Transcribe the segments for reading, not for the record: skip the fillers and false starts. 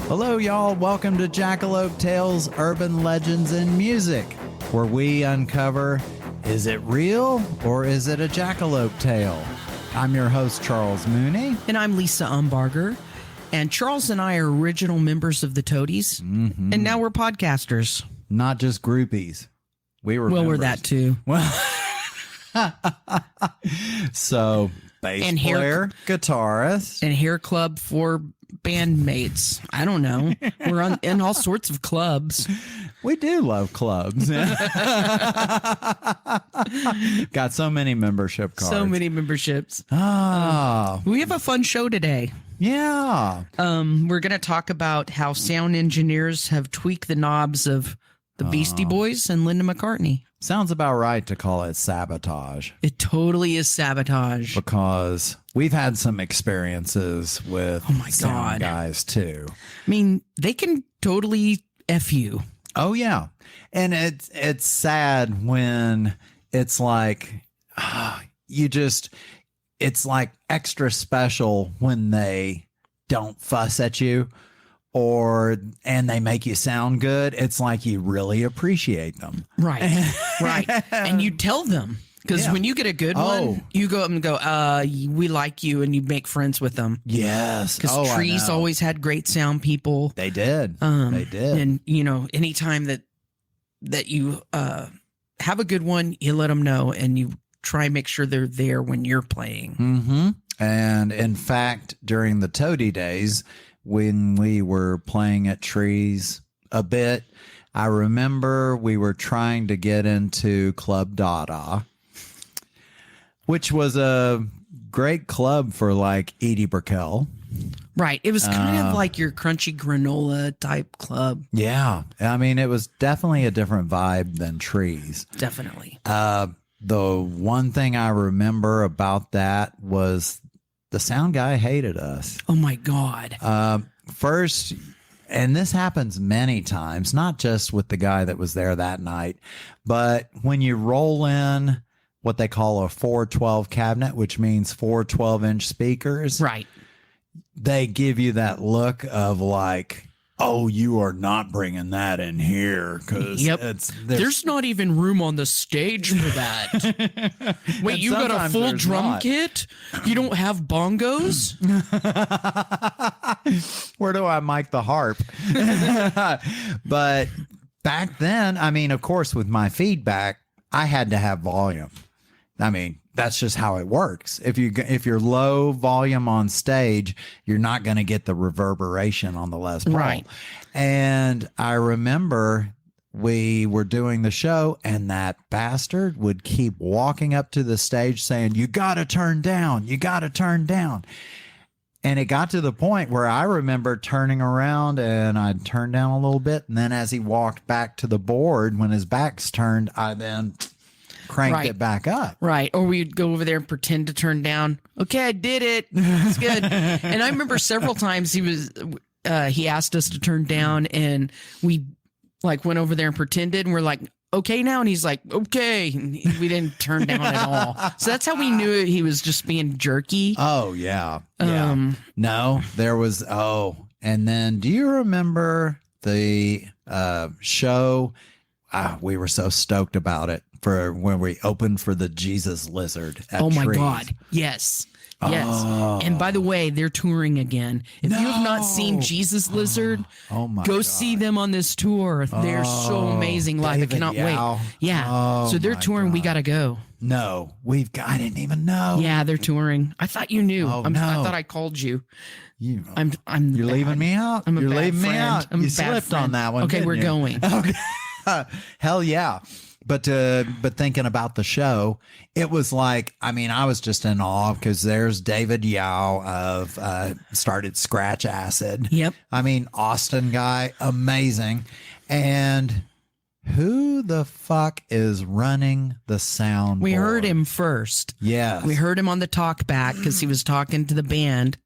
Hello, y'all. Welcome to Jackalope Tales, Urban Legends and Music, where we uncover, is it real or is it a jackalope tale? I'm your host, Charles Mooney. And I'm Lisa Umbarger. And Charles and I are original members of the Toadies. Mm-hmm. And now we're podcasters. Not just groupies. We're that too. Well, so bass and player, guitarist. And hair club for bandmates. I don't know. We're in all sorts of clubs. We do love clubs. Got so many membership cards. So many memberships. We have a fun show today. Yeah. We're going to talk about how sound engineers have tweaked the knobs of the Beastie Boys and Linda McCartney. Sounds about right to call it sabotage. It totally is sabotage. Because we've had some experiences with sound guys too. I mean, they can totally F you. Oh, yeah. And it's sad when it's like, it's like extra special when they don't fuss at you and they make you sound good. It's like you really appreciate them. Right. Right. And you tell them. Because when you get a good one, you go up and go, we like you, and you make friends with them. Yes. Because Trees always had great sound people. They did. They did. And, anytime that you have a good one, you let them know, and you try and make sure they're there when you're playing. Mm-hmm. And in fact, during the Toady days, when we were playing at Trees a bit, I remember we were trying to get into Club Dada, which was a great club for like Edie Brickell. Right. It was kind of like your crunchy granola type club. Yeah. I mean, it was definitely a different vibe than Trees. Definitely. The one thing I remember about that was the sound guy hated us. Oh, my God. First, and this happens many times, not just with the guy that was there that night, but when you roll in what they call a 412 cabinet, which means 4 12-inch speakers. Right. They give you that look of like, oh, you are not bringing that in here because there's not even room on the stage for that. Wait, you got a full drum kit? You don't have bongos? Where do I mic the harp? But back then, I mean, of course, with my feedback, I had to have volume. I mean, that's just how it works. If you're low volume on stage, you're not going to get the reverberation on the Les Paul. Right. And I remember we were doing the show, and that bastard would keep walking up to the stage saying, "You got to turn down. You got to turn down." And it got to the point where I remember turning around and I'd turn down a little bit. And then as he walked back to the board, when his back's turned, I then cranked it back up. Right. Or we'd go over there and pretend to turn down. Okay, I did it. It's good. And I remember several times he asked us to turn down, and we like went over there and pretended, and we're like, okay now. And he's like, okay. And we didn't turn down at all. So that's how we knew he was just being jerky. Oh, yeah. Yeah. No, there was, and then do you remember the show? We were so stoked about it for when we opened for the Jesus Lizard at my Trees. God. Yes. Yes. Oh. And by the way, they're touring again. If you have not seen Jesus Lizard, go see them on this tour. They're so amazing live. I cannot wait. Yeah. So they're touring. God. We got to go. No, I didn't even know. Yeah, they're touring. I thought you knew. I thought I called you. You're bad. leaving me out. You're leaving friend. me out. I'm you a bad slipped friend. on that one. Okay, we're going. Okay. Hell yeah. But thinking about the show, it was like, I mean, I was just in awe because there's David Yao of started Scratch Acid. Yep. I mean, Austin guy, amazing. And who the fuck is running the sound? We heard him first. Yes. We heard him on the talk back because he was talking to the band.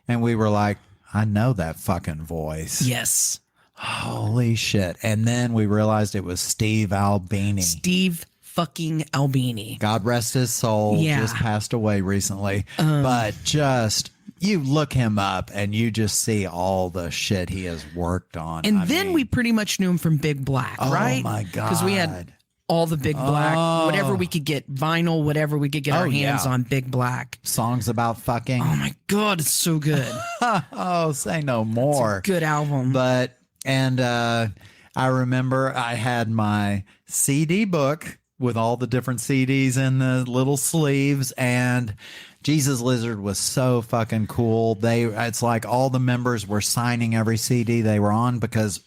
And we were like, I know that fucking voice. Yes. Holy shit. And then we realized it was Steve Albini. Steve fucking Albini. God rest his soul. Yeah. Just passed away recently. But just you look him up and you just see all the shit he has worked on. And then we pretty much knew him from Big Black, right? Oh my God. Because we had all the Big Black, whatever we could get, vinyl, whatever we could get our hands on, Big Black. Songs about fucking. Oh my God, it's so good. Oh, say no more. It's a good album. But, and I remember I had my CD book with all the different CDs in the little sleeves, and Jesus Lizard was so fucking cool. It's like all the members were signing every CD they were on, because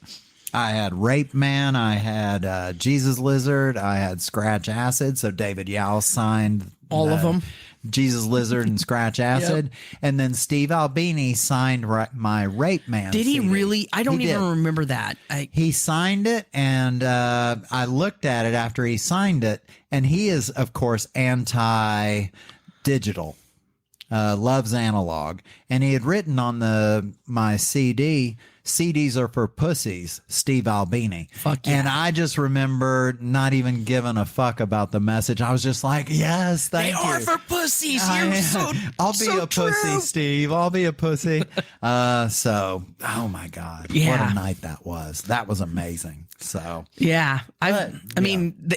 I had Rape Man, I had Jesus Lizard, I had Scratch Acid. So David Yao signed all of them. Jesus Lizard and Scratch Acid. And then Steve Albini signed my Rape Man. Did he CD. really? I don't even remember that. He signed it, and I looked at it after he signed it, and he is, of course, anti-digital. Loves analog, and he had written on my CD, CDs are for pussies, Steve Albini. Fuck yeah. And I just remember not even giving a fuck about the message. I was just like, yes, thank you. They are for pussies. You're I'll be so a pussy, true. Steve. I'll be a pussy. So, oh my God, Yeah. what a night that was. That was amazing. So, Yeah. I mean,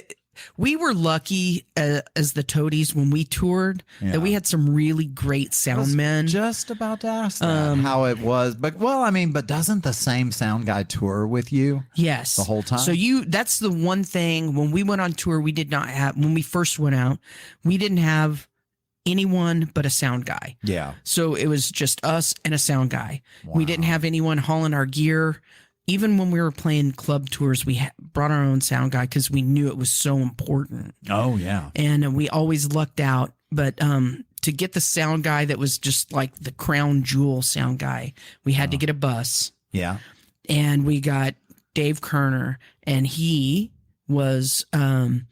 we were lucky as the Toadies when we toured that we had some really great sound men. Just about to ask that, how it was. But doesn't the same sound guy tour with you? Yes. The whole time? So that's the one thing when we went on tour, we did not have, when we first went out, we didn't have anyone but a sound guy. Yeah. So it was just us and a sound guy. Wow. We didn't have anyone hauling our gear. Even when we were playing club tours, we brought our own sound guy because we knew it was so important. Oh, yeah. And we always lucked out. But to get the sound guy that was just like the crown jewel sound guy, we had to get a bus. Yeah. And we got Dave Kerner, and he was sound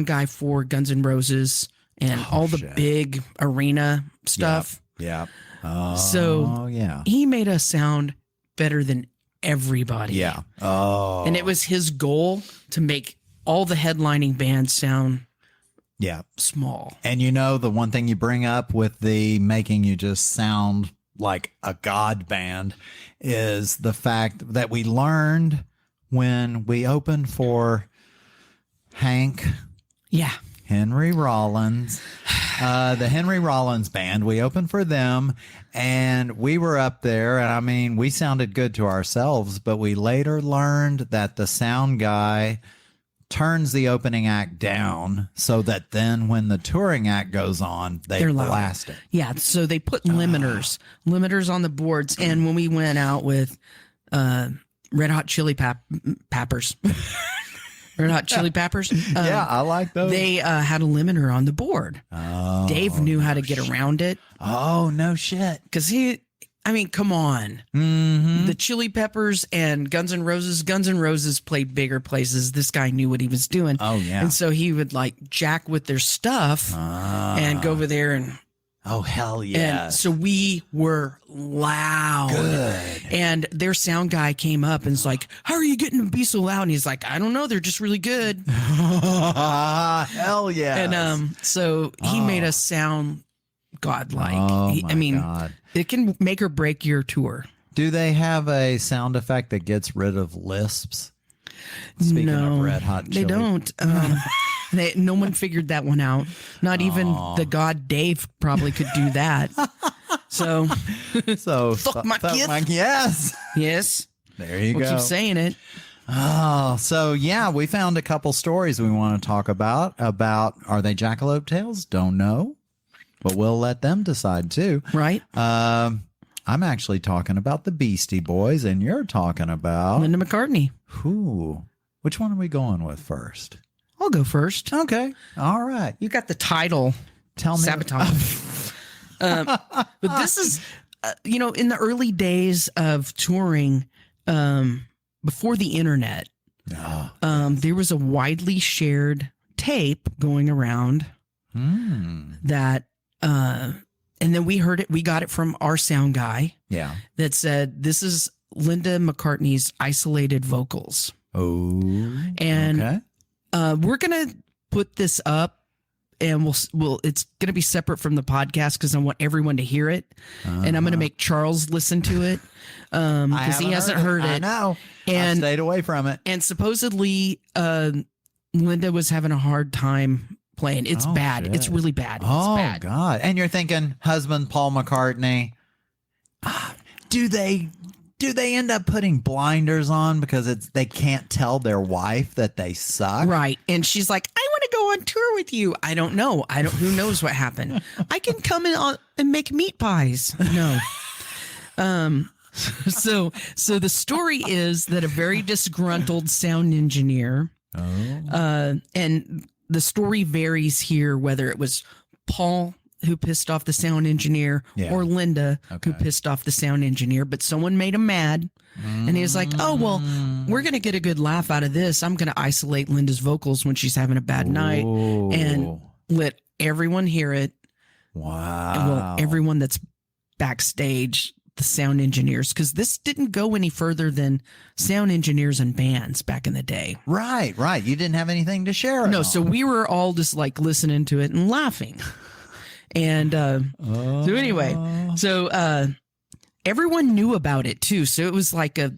guy for Guns N' Roses and all the big arena stuff. Yeah. Oh, so yeah. He made us sound better than everybody. Yeah. Oh. And it was his goal to make all the headlining bands sound small. And the one thing you bring up with the making you just sound like a god band is the fact that we learned when we opened for Hank. Yeah. Henry Rollins, the Henry Rollins band. We opened for them, and we were up there, and we sounded good to ourselves, but we later learned that the sound guy turns the opening act down so that then when the touring act goes on, they're blast it. Yeah, so they put limiters on the boards, and when we went out with Red Hot Chili Peppers. Red Hot Chili Peppers. Yeah, I like those. They had a limiter on the board. Oh, Dave knew how to get around it. Oh, no shit. Because come on. Mm-hmm. The Chili Peppers and Guns N' Roses played bigger places. This guy knew what he was doing. Oh, yeah. And so he would jack with their stuff and go over there and... Oh, hell yeah. And so we were loud. Good. And their sound guy came up and was like, how are you getting to be so loud? And he's like, I don't know. They're just really good. Hell yeah. And so he made us sound godlike. Oh, God. It can make or break your tour. Do they have a sound effect that gets rid of lisps? Speaking of Red Hot Chili. They don't. No one figured that one out. Not even the god Dave probably could do that. So fuck my kid. Yes. Yes. There you we'll go. Keep saying it. Oh, so yeah, we found a couple stories we want to talk about. Are they Jackalope tales? Don't know, but we'll let them decide too. Right. I'm actually talking about the Beastie Boys, and you're talking about Linda McCartney. Who? Which one are we going with first? I'll go first. Okay. All right. You got the title. Tell me. Sabotage. But this is, in the early days of touring, before the internet, there was a widely shared tape going around that, and then we heard it. We got it from our sound guy. Yeah. That said, this is Linda McCartney's isolated vocals. Oh. And okay. We're going to put this up and we'll it's going to be separate from the podcast because I want everyone to hear it, and I'm going to make Charles listen to it because he hasn't heard it. I know. And I stayed away from it. And supposedly, Linda was having a hard time playing. It's bad. Shit. It's really bad. Oh, it's bad. God. And you're thinking, husband Paul McCartney, do they end up putting blinders on because they can't tell their wife that they suck? Right. And she's like, I want to go on tour with you. I don't know. Who knows what happened? I can come in and make meat pies. No. So the story is that a very disgruntled sound engineer, and the story varies here whether it was Paul who pissed off the sound engineer or Linda who pissed off the sound engineer, but someone made him mad. And he was like, oh, well, we're going to get a good laugh out of this. I'm going to isolate Linda's vocals when she's having a bad night and let everyone hear it. Wow. And well, everyone that's backstage, the sound engineers, because this didn't go any further than sound engineers and bands back in the day. Right. You didn't have anything to share. No, so we were all just like listening to it and laughing. And so anyway, everyone knew about it too. So it was like a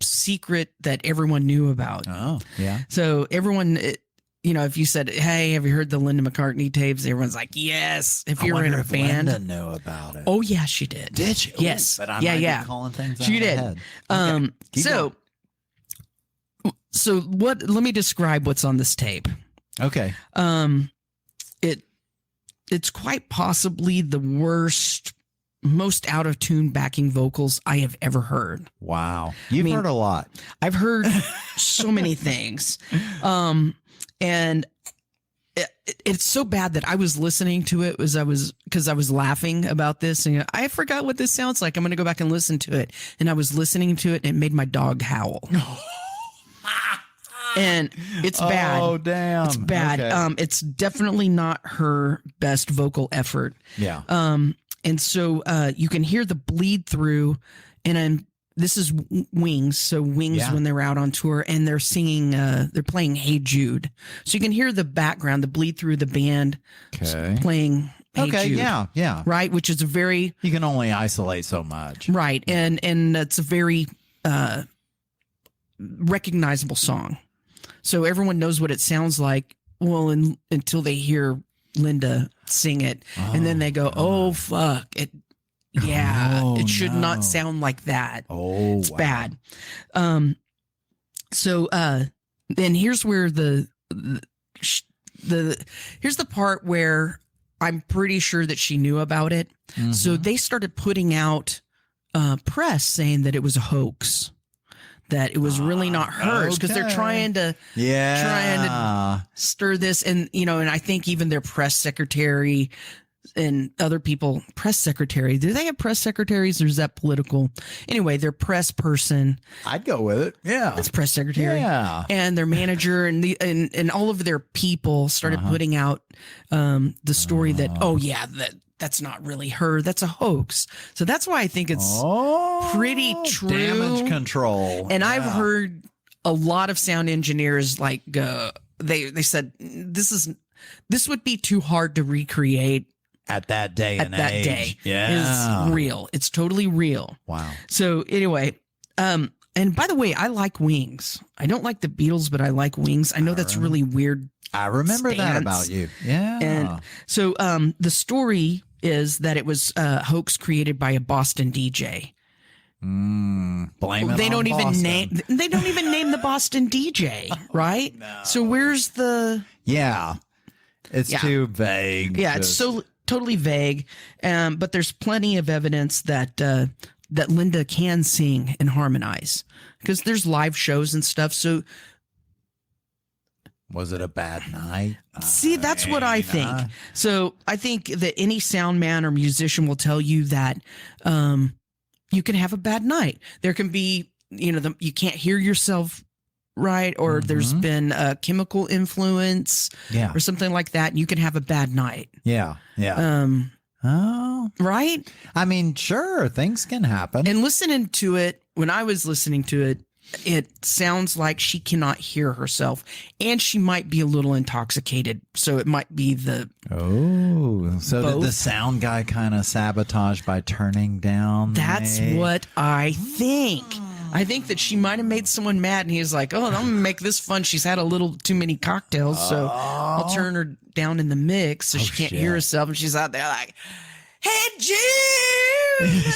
secret that everyone knew about. Oh, yeah. So everyone, if you said, hey, have you heard the Linda McCartney tapes? Everyone's like, yes. If you're in a band. Linda knew about it. Oh, yeah, she did. Did she? Yes. But I might be calling things out she of did. my head. Okay. So let me describe what's on this tape. Okay. It's quite possibly the worst, most out of tune backing vocals I have ever heard. Wow. You've heard a lot. I've heard so many things. And it's so bad that I was listening to it because I was laughing about this and I forgot what this sounds like. I'm going to go back and listen to it. And I was listening to it and it made my dog howl. And it's bad. Oh, damn. It's bad. Okay. It's definitely not her best vocal effort. Yeah. And so you can hear the bleed through, and this is Wings. So Wings when they were out on tour, and they're singing, they're playing "Hey Jude." So you can hear the background, the bleed through the band playing "Hey Jude." Yeah. Right, which is a very you can only isolate so much. Right, and it's a very recognizable song. So everyone knows what it sounds like. Well, until they hear Linda sing it, and then they go, "Oh fuck it." Yeah, it should not sound like that. Oh, it's bad. So then here's where here's the part where I'm pretty sure that she knew about it. Mm-hmm. So they started putting out press saying that it was a hoax, that it was really not hers, because they're trying to stir this, and and I think even their press secretary and other people, press secretary, do they have press secretaries or is that political? Anyway, their press person, I'd go with it. Yeah, that's press secretary. Yeah, and their manager and all of their people started putting out the story that that's not really her, that's a hoax. So that's why I think it's pretty true. Damage control. And I've heard a lot of sound engineers they said this would be too hard to recreate at that day and age. Day. Yeah, is real. It's totally real. Wow. So anyway, and by the way, I like Wings. I don't like the Beatles, but I like Wings. I know that's really weird. I remember that about you. Yeah. And so the story is that it was a hoax created by a Boston DJ. Blame it they on don't even Boston. name the Boston DJ, right? No. So where's the it's too vague. Yeah, it's so totally vague. But there's plenty of evidence that that Linda can sing and harmonize, because there's live shows and stuff. So was it a bad night? See, that's what I think. So I think that any sound man or musician will tell you that you can have a bad night. There can be, you can't hear yourself right, or there's been a chemical influence or something like that, and you can have a bad night. Yeah. Right? I mean, sure, things can happen. And listening to it, when I was listening to it, it sounds like she cannot hear herself, and she might be a little intoxicated. So it might be the so both. did the sound guy kind of sabotage by turning down? That's what I think. I think that she might have made someone mad, and he's like, "Oh, I'm gonna make this fun. She's had a little too many cocktails, so I'll turn her down in the mix so she can't hear herself." And she's out there like, "Hey, June,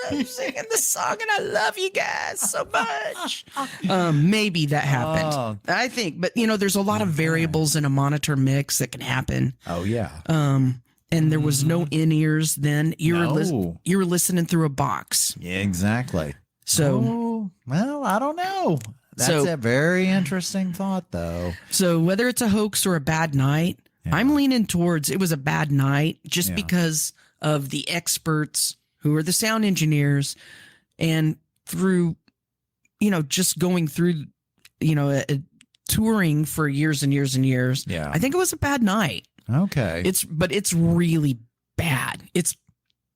I'm singing the song, and I love you guys so much." Maybe that happened. I think, but there's a lot of variables in a monitor mix that can happen. Oh yeah. And there was no in-ears then. You were listening through a box. Yeah, exactly. So, well, I don't know. That's a very interesting thought, though. So whether it's a hoax or a bad night, I'm leaning towards it was a bad night just because of the experts who are the sound engineers, and through, just going through, touring for years and years and years. Yeah. I think it was a bad night. Okay. But it's really bad. It's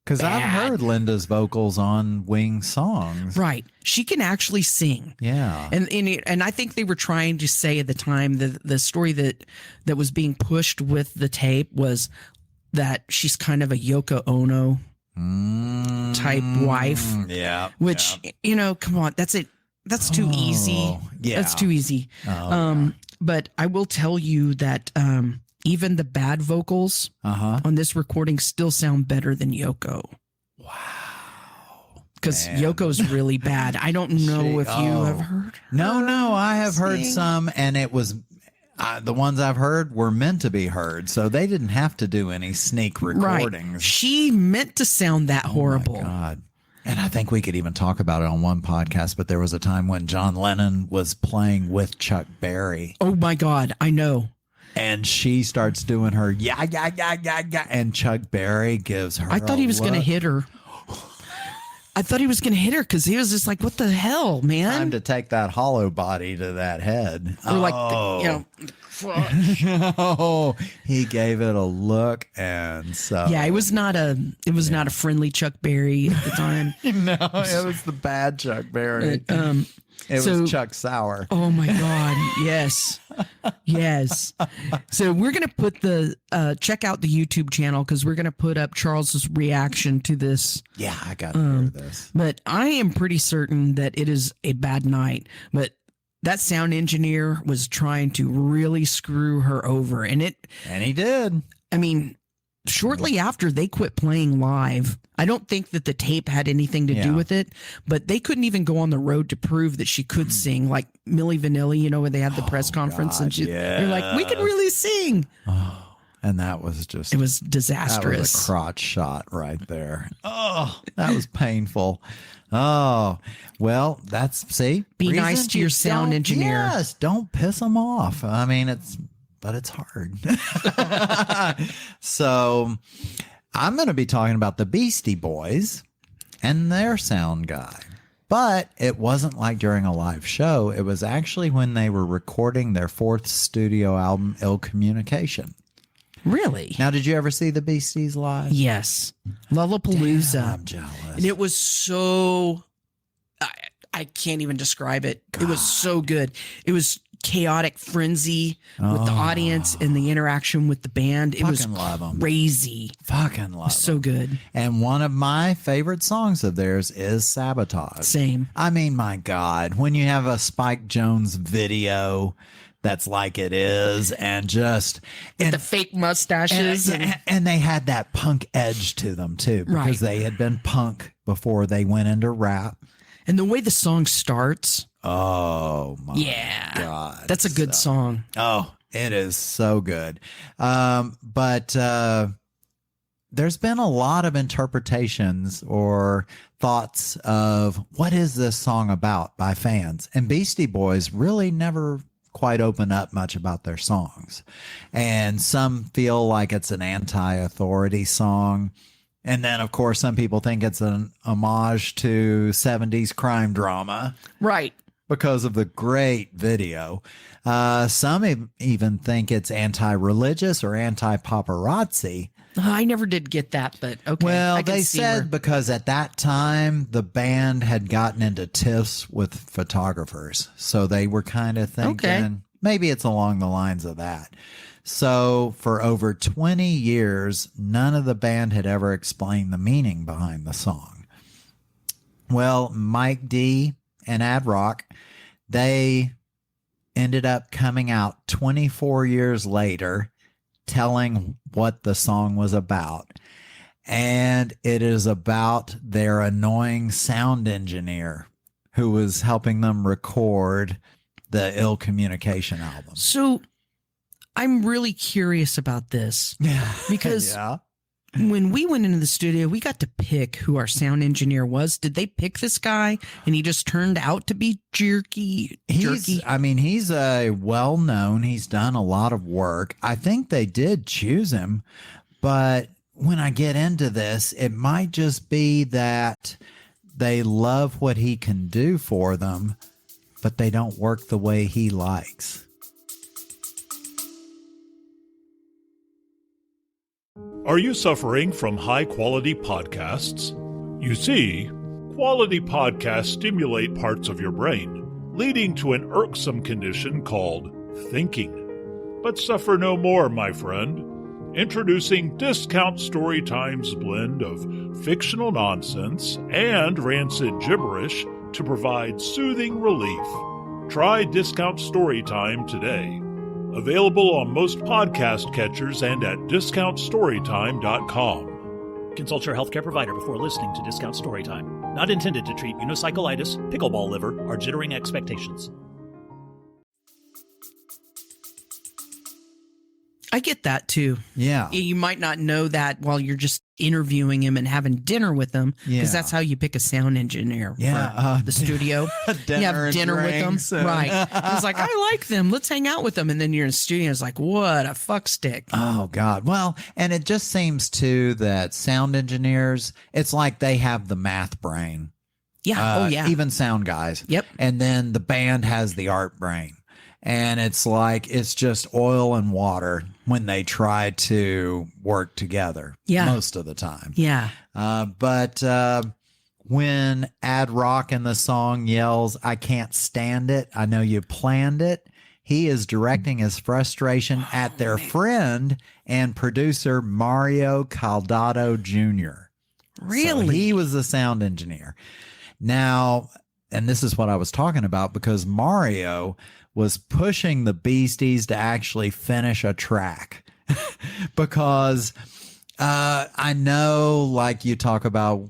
because I've heard Linda's vocals on Wing songs. Right. She can actually sing. Yeah. And I think they were trying to say at the time the story that was being pushed with the tape was that she's kind of a Yoko Ono type wife. Yeah. Which, come on, that's it. That's too easy. Yeah. That's too easy. But I will tell you that even the bad vocals on this recording still sound better than Yoko. Wow. Because Yoko's really bad. I don't know if you have heard her. No, I have heard some, and it was the ones I've heard were meant to be heard, so they didn't have to do any sneak recordings. Right. She meant to sound that horrible. My God. And I think we could even talk about it on one podcast, but there was a time when John Lennon was playing with Chuck Berry. Oh my God, I know. And she starts doing her yeah, and Chuck Berry gives her. I thought he was going to hit her. I thought he was going to hit her because he was just like, "What the hell, man?" Time to take that hollow body to that head. Or like, he gave it a look, and so it was not a friendly Chuck Berry at the time. No, it was the bad Chuck Berry. It was Chuck Sour. Oh my God. Yes. Yes. So we're going to put check out the YouTube channel because we're going to put up Charles's reaction to this. Yeah, I got to hear this. But I am pretty certain that it is a bad night. But that sound engineer was trying to really screw her over. And he did. I mean, shortly after they quit playing live, I don't think that the tape had anything to do with it, but they couldn't even go on the road to prove that she could sing, like Milli Vanilli, when they had the press conference, and they're like, "We can really sing." And that was just, it was disastrous. That was a crotch shot right there. Oh, that was painful. Oh, well, be nice to your sound engineer. Yes, don't piss them off. I mean, but it's hard. So I'm going to be talking about the Beastie Boys and their sound guy. But it wasn't like during a live show. It was actually when they were recording their fourth studio album, Ill Communication. Really? Now, did you ever see the Beasties live? Yes. Lollapalooza. Damn, I'm jealous. And it was so... I can't even describe it. God. It was so good. It was chaotic frenzy with the audience and the interaction with the band. It was crazy. Fucking love it. So good. And one of my favorite songs of theirs is Sabotage. Same. I mean, my God, when you have a Spike Jonze video that's like it is, and just with the fake mustaches, and they had that punk edge to them too, because they had been punk before they went into rap. And the way the song starts. Oh, my God. That's a good song. Oh, it is so good. But there's been a lot of interpretations or thoughts of what is this song about by fans. And Beastie Boys really never quite open up much about their songs. And some feel like it's an anti-authority song. And then, of course, some people think it's an homage to 70s crime drama. Right. Because of the great video. Some even think it's anti-religious or anti-paparazzi. I never did get that, but okay. Well, I can they see said where- because at that time the band had gotten into tiffs with photographers. So they were kind of thinking maybe it's along the lines of that. So for over 20 years, none of the band had ever explained the meaning behind the song. Well, Mike D and Ad Rock, they ended up coming out 24 years later telling what the song was about. And it is about their annoying sound engineer who was helping them record the Ill Communication album. So I'm really curious about this because Yeah. when we went into the studio, we got to pick who our sound engineer was. Did they pick this guy and he just turned out to be jerky? He's a well-known, he's done a lot of work. I think they did choose him, but when I get into this, it might just be that they love what he can do for them, but they don't work the way he likes. Are you suffering from high-quality podcasts? You see, quality podcasts stimulate parts of your brain, leading to an irksome condition called thinking. But suffer no more, my friend. Introducing Discount Storytime's blend of fictional nonsense and rancid gibberish to provide soothing relief. Try Discount Storytime today. Available on most podcast catchers and at discountstorytime.com. Consult your healthcare provider before listening to Discount Storytime. Not intended to treat unicyclitis, pickleball liver, or jittering expectations. I get that too. Yeah. You might not know that while you're just interviewing him and having dinner with him, because that's how you pick a sound engineer for the studio. You have dinner with them. Right. It's like, I like them. Let's hang out with them. And then you're in the studio. It's like, what a fuck stick. Oh, God. Well, and it just seems too that sound engineers, it's like they have the math brain. Yeah. Even sound guys. Yep. And then the band has the art brain. And it's like, it's just oil and water when they try to work together most of the time. Yeah. But when Ad Rock in the song yells, "I can't stand it, I know you planned it," he is directing his frustration at their friend and producer Mario Caldato Jr. Really? So he was the sound engineer. Now, and this is what I was talking about, because Mario was pushing the Beasties to actually finish a track because I know, like you talk about,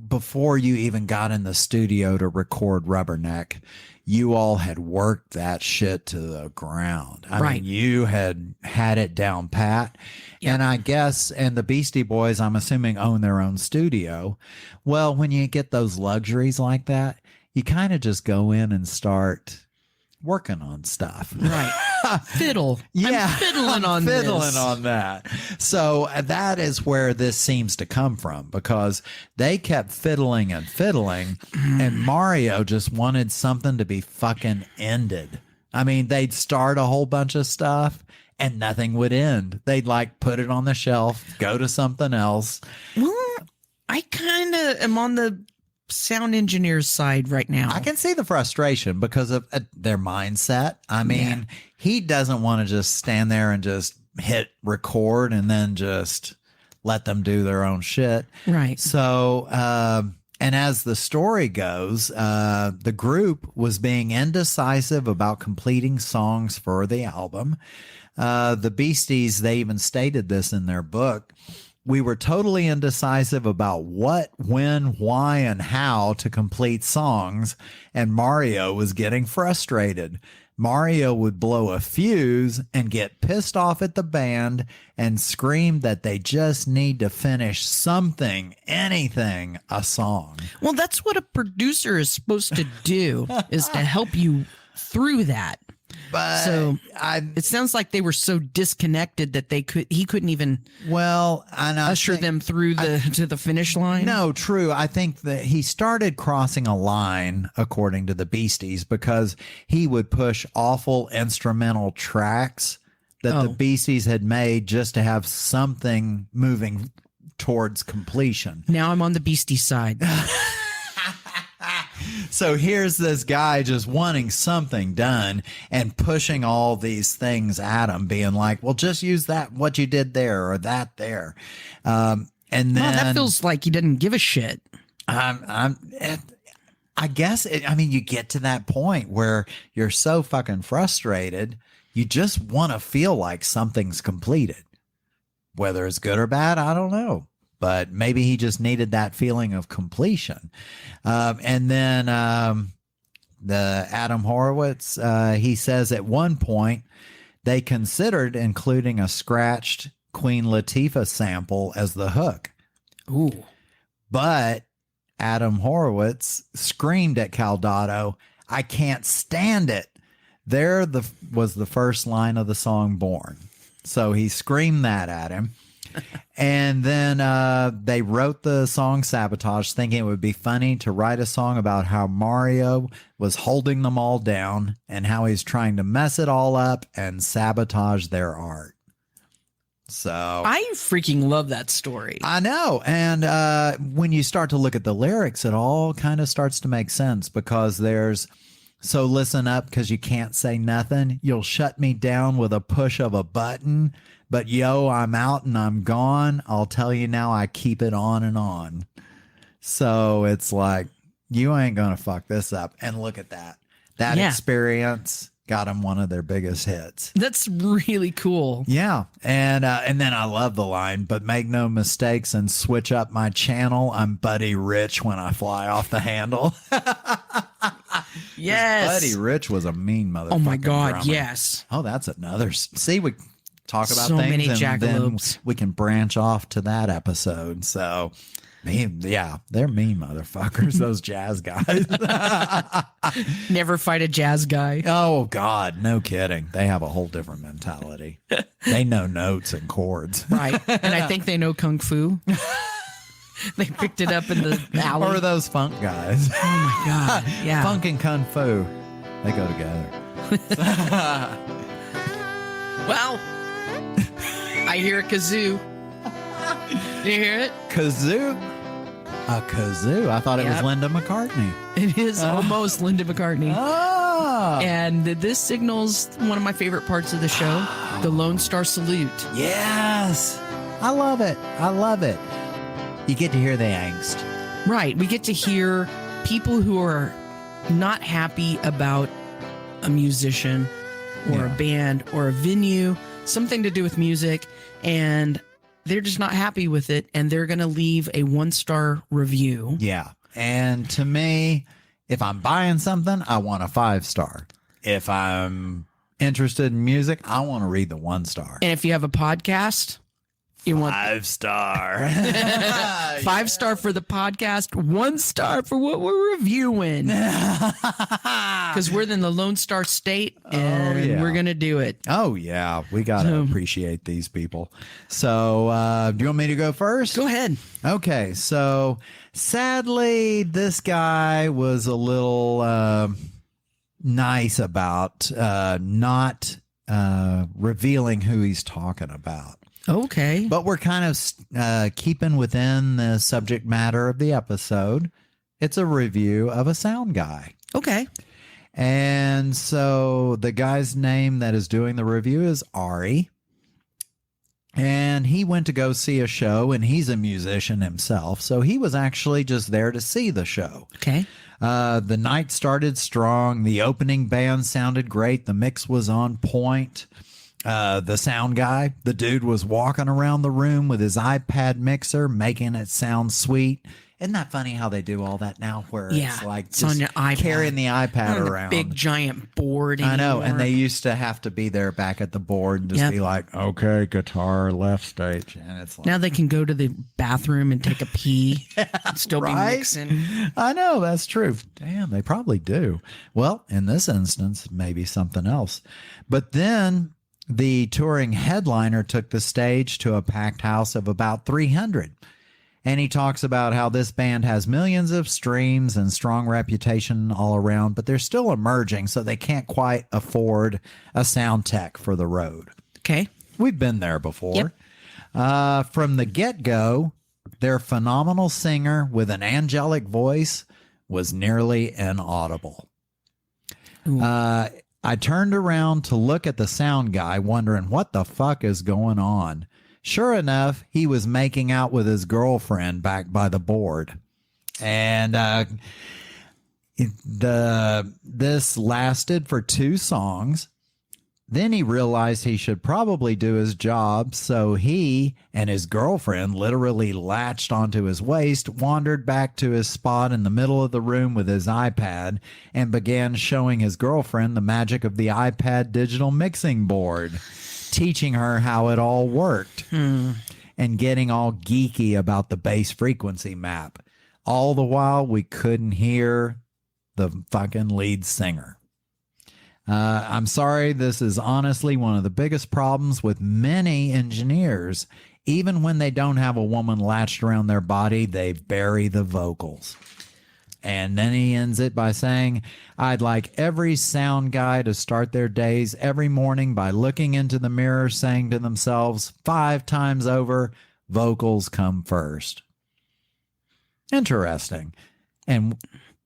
before you even got in the studio to record Rubberneck, you all had worked that shit to the ground. I mean, you had it down pat. Yep. And I guess, and the Beastie Boys, I'm assuming, own their own studio. Well, when you get those luxuries like that, you kind of just go in and start working on stuff. Right. Fiddle. Yeah. I'm fiddling on that. So that is where this seems to come from, because they kept fiddling and fiddling and Mario just wanted something to be fucking ended. I mean, they'd start a whole bunch of stuff and nothing would end. They'd like put it on the shelf, go to something else. Well, I kind of am on the sound engineer's side right now. I can see the frustration because of their mindset. I mean, he doesn't want to just stand there and just hit record and then just let them do their own shit. Right. So, and as the story goes, the group was being indecisive about completing songs for the album. The Beasties, they even stated this in their book. We were totally indecisive about what, when, why, and how to complete songs, and Mario was getting frustrated. Mario would blow a fuse and get pissed off at the band and scream that they just need to finish something, anything, a song. Well, that's what a producer is supposed to do, is to help you through that. But so it sounds like they were so disconnected that he couldn't even usher them through to the finish line. No, true. I think that he started crossing a line, according to the Beasties, because he would push awful instrumental tracks that the Beasties had made just to have something moving towards completion. Now I'm on the Beastie side. So here's this guy just wanting something done and pushing all these things at him, being like, well, just use that, what you did there or that there. And then that feels like he didn't give a shit. I guess, you get to that point where you're so fucking frustrated, you just want to feel like something's completed. Whether it's good or bad, I don't know. But maybe he just needed that feeling of completion. And then the Adam Horowitz, he says at one point they considered including a scratched Queen Latifah sample as the hook. Ooh. But Adam Horowitz screamed at Caldato, "I can't stand it." There was the first line of the song Born. So he screamed that at him. And then they wrote the song Sabotage, thinking it would be funny to write a song about how Mario was holding them all down and how he's trying to mess it all up and sabotage their art. So I freaking love that story. I know. And when you start to look at the lyrics, it all kind of starts to make sense, because there's, so listen up, because you can't say nothing. You'll shut me down with a push of a button. But yo, I'm out and I'm gone. I'll tell you now, I keep it on and on. So it's like, you ain't going to fuck this up. And look at that. That experience got them one of their biggest hits. That's really cool. Yeah. And then I love the line, but make no mistakes and switch up my channel. I'm Buddy Rich when I fly off the handle. Yes. Buddy Rich was a mean motherfucker. Oh my God. drummer. Yes. Oh, that's another. See, we talk about So things many and then jackalopes. we can branch off to that episode. So, yeah, they're mean motherfuckers, those jazz guys. Never fight a jazz guy. Oh, God, no kidding. They have a whole different mentality. They know notes and chords. Right. And I think they know Kung Fu. They picked it up in the alley. Or those funk guys. Oh my God. Yeah. Funk and Kung Fu, they go together. Well, I hear a kazoo. Do you hear it? Kazoo? A kazoo? I thought it was Yep. Linda McCartney. It is almost Linda McCartney. Oh. And this signals one of my favorite parts of the show, the Lone Star Salute. Yes. I love it. I love it. You get to hear the angst. Right. We get to hear people who are not happy about a musician or a band or a venue, something to do with music, and they're just not happy with it, and they're going to leave a 1-star review. Yeah. And to me, if I'm buying something, I want a 5-star. If I'm interested in music, I want to read the 1-star. And if you have a podcast, you want 5-star. 5-star for the podcast, 1-star for what we're reviewing. Because we're in the Lone Star State, and we're going to do it. Oh, yeah. We got to appreciate these people. So, do you want me to go first? Go ahead. Okay. So, sadly, this guy was a little nice about not revealing who he's talking about. Okay. But we're kind of keeping within the subject matter of the episode. It's a review of a sound guy. Okay. And so the guy's name that is doing the review is Ari. And he went to go see a show, and he's a musician himself. So he was actually just there to see the show. Okay. The night started strong. The opening band sounded great. The mix was on point. The sound guy, the dude was walking around the room with his iPad mixer, making it sound sweet. Isn't that funny how they do all that now, where it's like it's on your iPad. carrying the iPad Not around. a big giant board I know, anymore. and they used to have to be there back at the board and just be like, okay, guitar, left stage. And it's like, Now they can go to the bathroom and take a pee. And still be right? mixing. I know, that's true. Damn, they probably do. Well, in this instance, maybe something else. But then the touring headliner took the stage to a packed house of about 300. And he talks about how this band has millions of streams and strong reputation all around, but they're still emerging, so they can't quite afford a sound tech for the road. Okay. We've been there before. Yep. From the get-go, their phenomenal singer with an angelic voice was nearly inaudible. I turned around to look at the sound guy, wondering what the fuck is going on. Sure enough, he was making out with his girlfriend back by the board. And this lasted for 2 songs. Then he realized he should probably do his job, so he and his girlfriend literally latched onto his waist, wandered back to his spot in the middle of the room with his iPad, and began showing his girlfriend the magic of the iPad digital mixing board, teaching her how it all worked, and getting all geeky about the bass frequency map. All the while, we couldn't hear the fucking lead singer. I'm sorry, this is honestly one of the biggest problems with many engineers. Even when they don't have a woman latched around their body, they bury the vocals. And then he ends it by saying, I'd like every sound guy to start their days every morning by looking into the mirror, saying to themselves 5 times over, vocals come first. Interesting. And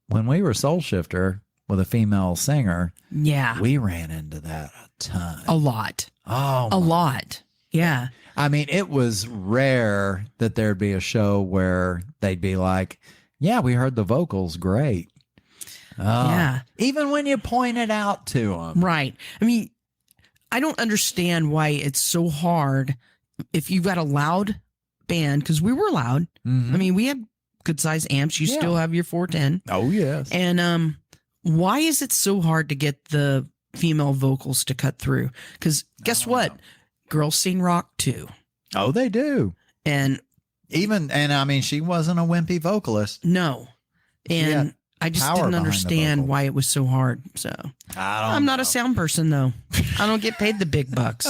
when we were Soul Shifter with a female singer, we ran into that a ton. A lot. Oh, a lot. Yeah. I mean, it was rare that there'd be a show where they'd be like, yeah, we heard the vocals. Great. Yeah. Even when you point it out to them. Right. I mean, I don't understand why it's so hard if you've got a loud band, because we were loud. I mean, we had good size amps. You still have your 410. Oh, yes. And, why is it so hard to get the female vocals to cut through? Because guess what? Girls sing rock too. Oh, they do. And I mean, she wasn't a wimpy vocalist. No. And I just didn't understand why it was so hard. So I'm not a sound person, though. I don't get paid the big bucks.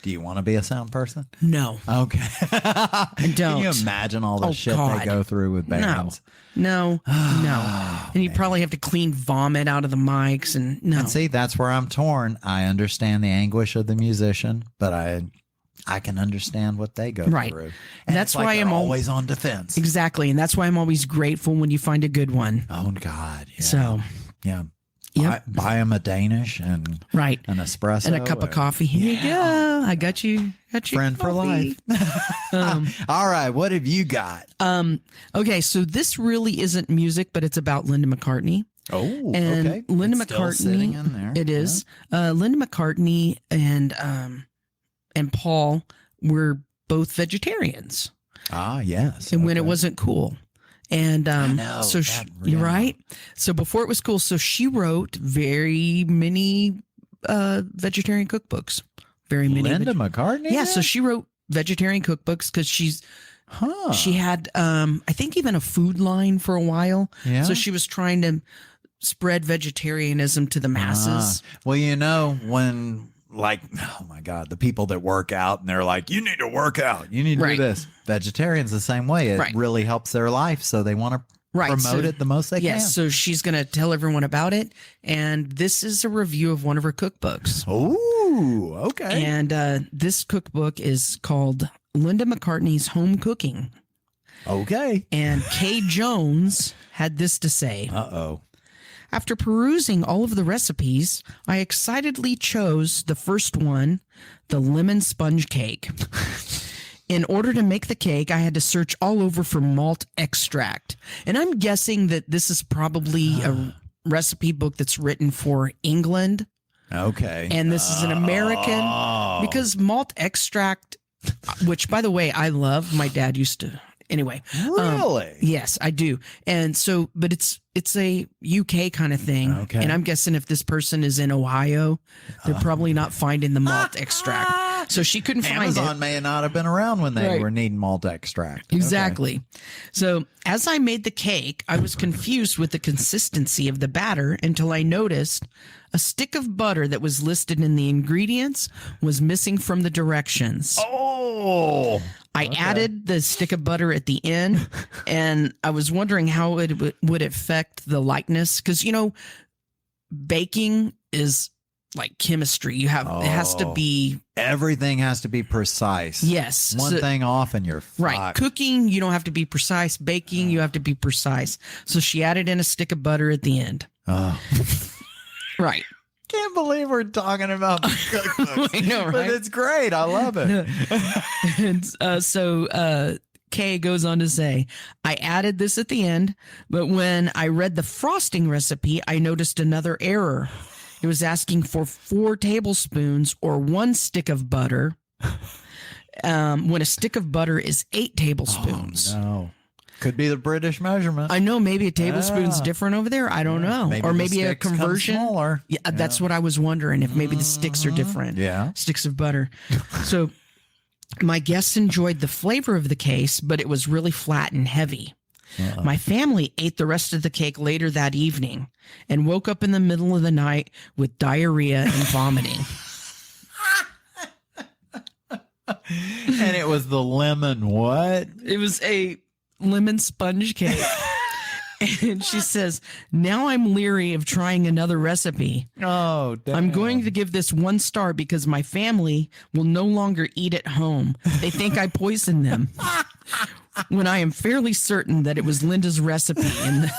Do you want to be a sound person? No. Okay. I don't. Can you imagine all the shit they go through with bands? No. And you probably have to clean vomit out of the mics and no. And see, that's where I'm torn. I understand the anguish of the musician, but I can understand what they go through. And that's why I'm always on defense. Exactly. And that's why I'm always grateful when you find a good one. Oh, God. Yeah. So, yeah. Buy them a Danish and an espresso and a cup of coffee. Here you go. I got you. Friend for life. All right. What have you got? Okay. So this really isn't music, but it's about Linda McCartney. Oh, and okay. Linda It's still McCartney. sitting in there. It is. Linda McCartney and Paul were both vegetarians. Ah, yes. And when it wasn't cool. And so you're right. So before it was cool, so she wrote very many vegetarian cookbooks. Very many. Linda McCartney? Yeah, so she wrote vegetarian cookbooks because she had I think even a food line for a while. Yeah. So she was trying to spread vegetarianism to the masses. Well, when oh my God, the people that work out and they're like, you need to work out. You need to do this. Vegetarians the same way. It really helps their life. So they want to promote it the most they can. Yes. So she's going to tell everyone about it. And this is a review of one of her cookbooks. Oh, okay. And this cookbook is called Linda McCartney's Home Cooking. Okay. And Kay Jones had this to say. Uh-oh. After perusing all of the recipes, I excitedly chose the first one, the lemon sponge cake. In order to make the cake, I had to search all over for malt extract. And I'm guessing that this is probably a recipe book that's written for England. Okay. And this is an American, because malt extract, which, by the way, I love. My dad used to. Anyway. Really? Yes, I do. And so, but it's a UK kind of thing. Okay. And I'm guessing if this person is in Ohio, they're probably not finding the malt extract. So she couldn't find it. Amazon may not have been around when they were needing malt extract. Exactly. Okay. So as I made the cake, I was confused with the consistency of the batter until I noticed a stick of butter that was listed in the ingredients was missing from the directions. Oh. I added the stick of butter at the end, and I was wondering how it would affect the likeness. Because, baking is like chemistry. You have it has to be Everything has to be precise. yes. One So- thing off and you're right. fucked. Cooking, you don't have to be precise. Baking, you have to be precise. So she added in a stick of butter at the end. Oh. Right. Can't believe we're talking about cookbooks. I know, But right? it's great. I love it. And so Kay goes on to say, I added this at the end, but when I read the frosting recipe, I noticed another error. It was asking for 4 tablespoons or 1 stick of butter, when a stick of butter is 8 tablespoons. Oh, no. Could be the British measurement. I know maybe a tablespoon's Yeah. different over there. I don't know. Maybe or the maybe a sticks come conversion. smaller. Yeah, that's what I was wondering, if maybe the sticks are different. Yeah. Sticks of butter. So my guests enjoyed the flavor of the case, but it was really flat and heavy. My family ate the rest of the cake later that evening and woke up in the middle of the night with diarrhea and vomiting. And it was the lemon what? It was a lemon sponge cake. And she says, now I'm leery of trying another recipe. Oh, damn. I'm going to give this 1 star because my family will no longer eat at home. They think I poisoned them. When I am fairly certain that it was Linda's recipe and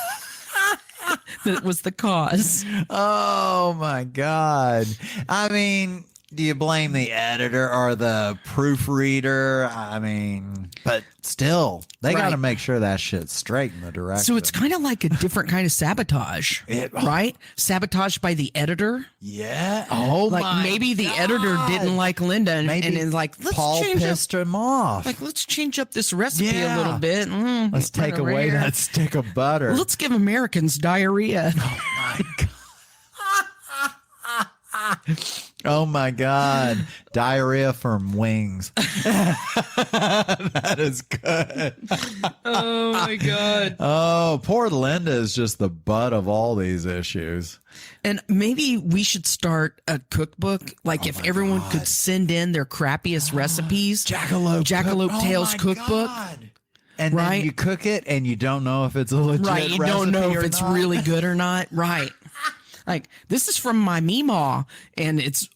that was the cause. Oh, my God. I mean, do you blame the editor or the proofreader? I mean, but still, they got to Right. make sure that shit's straight in the direction. So it's kind of like a different kind of sabotage, right? Sabotage by the editor. yeah. Oh, Like my maybe the God. editor didn't like Linda and is like, let's Paul change up. pissed him off. Like, let's change up this recipe Yeah. a little bit. Let's take right over away here. that stick of butter. Let's give Americans diarrhea. Oh my God. Diarrhea from wings. That is good. Oh my God. Oh, poor Linda is just the butt of all these issues. And maybe we should start a cookbook. Like if everyone could send in their crappiest recipes. Jackalope Tales cookbook. And Right? then you cook it and you don't know if it's a legit Right. You don't know recipe if or it's not. really good or not. Right. Like this is from my Meemaw and it's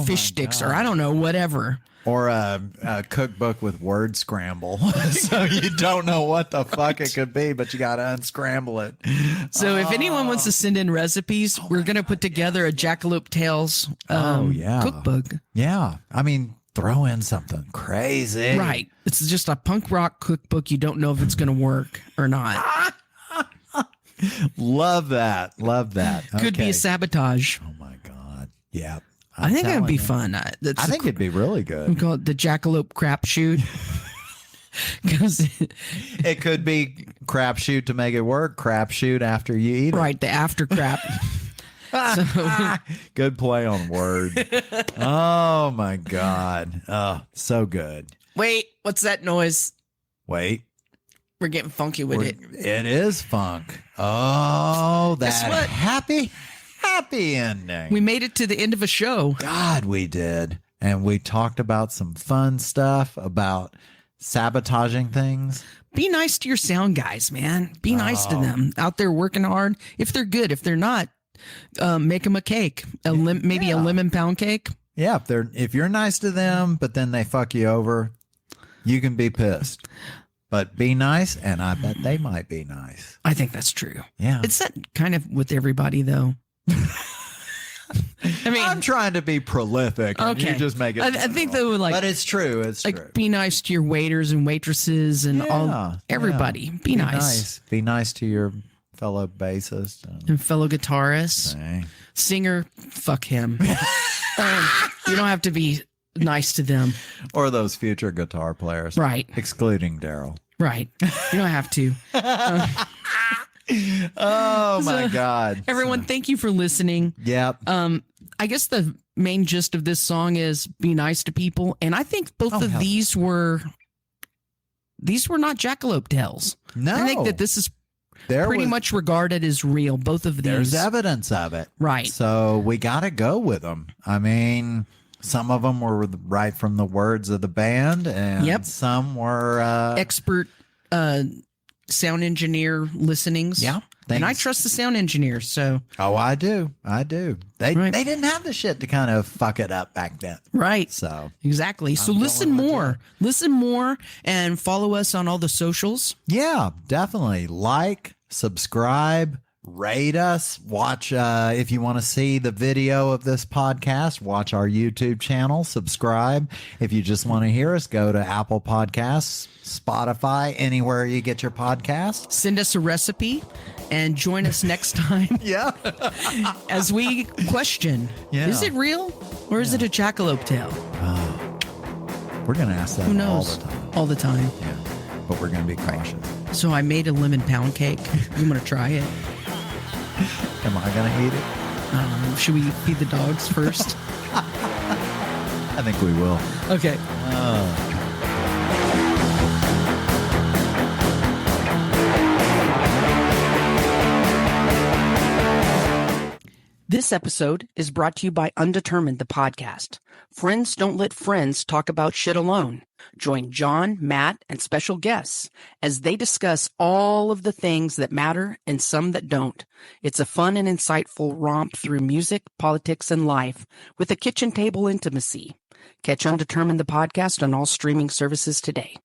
fish sticks or I don't know, whatever. Or a cookbook with word scramble. So you don't know what the fuck it could be, but you got to unscramble it. So if anyone wants to send in recipes, we're going to put together a Jackalope Tales yeah. cookbook. Yeah. I mean, throw in something crazy. Right. It's just a punk rock cookbook. You don't know if it's going to work or not. Love that. Love that. Could be Okay. a sabotage. Oh my God. Yeah. I think it'd be telling you. fun. I think it'd be really we good. call it the Jackalope crapshoot. Because It could be crapshoot to make it work. Crapshoot after you eat it. right, the after crap. So Good play on word. Oh my God. Oh, so good. wait, what's that noise? Wait. We're getting funky with it. It is funk. Oh, Guess that what? happy ending. We made it to the end of a show. God, we did. And we talked about some fun stuff about sabotaging things. Be nice to your sound guys, man. Be nice to them out there working hard. If they're good, if they're not, make them a cake, maybe a lemon pound cake. Yeah, if you're nice to them, but then they fuck you over, you can be pissed. But be nice, and I bet they might be nice. I think that's true. Yeah. It's that kind of with everybody, though. I mean, I'm trying to be prolific. And okay. You just make it. I think they would like, but it's true. It's like true. be nice to your waiters and waitresses and everybody. Yeah. Be nice. Be nice to your fellow bassist. And fellow guitarists, Hey. singer, fuck him. You don't have to be nice to them. Or those future guitar players. Right. Excluding Daryl. Right. You don't have to. Oh my God. Everyone, thank you for listening. Yep. I guess the main gist of this song is be nice to people. And I think both of hell. these were not Jackalope Tales. No. I think that this is There pretty was- much regarded as real. Both of these. There's evidence of it. Right. So we got to go with them. I mean, some of them were right from the words of the band, and Yep. some were. Expert sound engineer listenings. Yeah. And I trust the sound engineers. So Oh, I do. They didn't have the shit to kind of fuck it up back then. right. So Exactly. So listen more and follow us on all the socials. yeah, definitely like, subscribe, rate us, watch. If you want to see the video of this podcast, watch our YouTube channel, subscribe. If you just want to hear us, go to Apple Podcasts, Spotify, anywhere you get your podcast. Send us a recipe and join us next time Yeah. as we question, is it real or is it a jackalope tale? We're going to ask that Who knows? all the time. All the time. Yeah. But we're going to be cautious. So I made a lemon pound cake. You want to try it? Am I going to eat it? Should we feed the dogs first? I think we will. Okay. This episode is brought to you by Undetermined, the podcast. Friends don't let friends talk about shit alone. Join John, Matt, and special guests as they discuss all of the things that matter and some that don't. It's a fun and insightful romp through music, politics, and life with a kitchen table intimacy. Catch Undetermined, the podcast on all streaming services today.